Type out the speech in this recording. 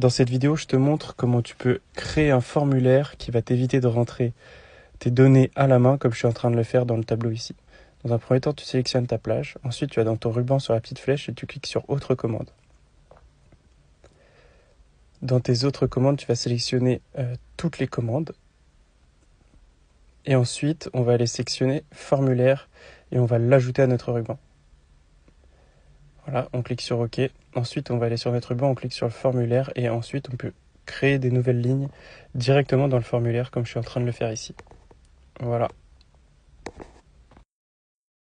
Dans cette vidéo, je te montre comment tu peux créer un formulaire qui va t'éviter de rentrer tes données à la main comme je suis en train de le faire dans le tableau ici. Dans un premier temps, tu sélectionnes ta plage. Ensuite, tu vas dans ton ruban sur la petite flèche et tu cliques sur Autres commandes. Dans tes autres commandes, tu vas sélectionner toutes les commandes. Et ensuite, on va aller sélectionner Formulaire et on va l'ajouter à notre ruban. Voilà, on clique sur OK. Ensuite, on va aller sur notre ruban, on clique sur le formulaire et ensuite, on peut créer des nouvelles lignes directement dans le formulaire comme je suis en train de le faire ici. Voilà.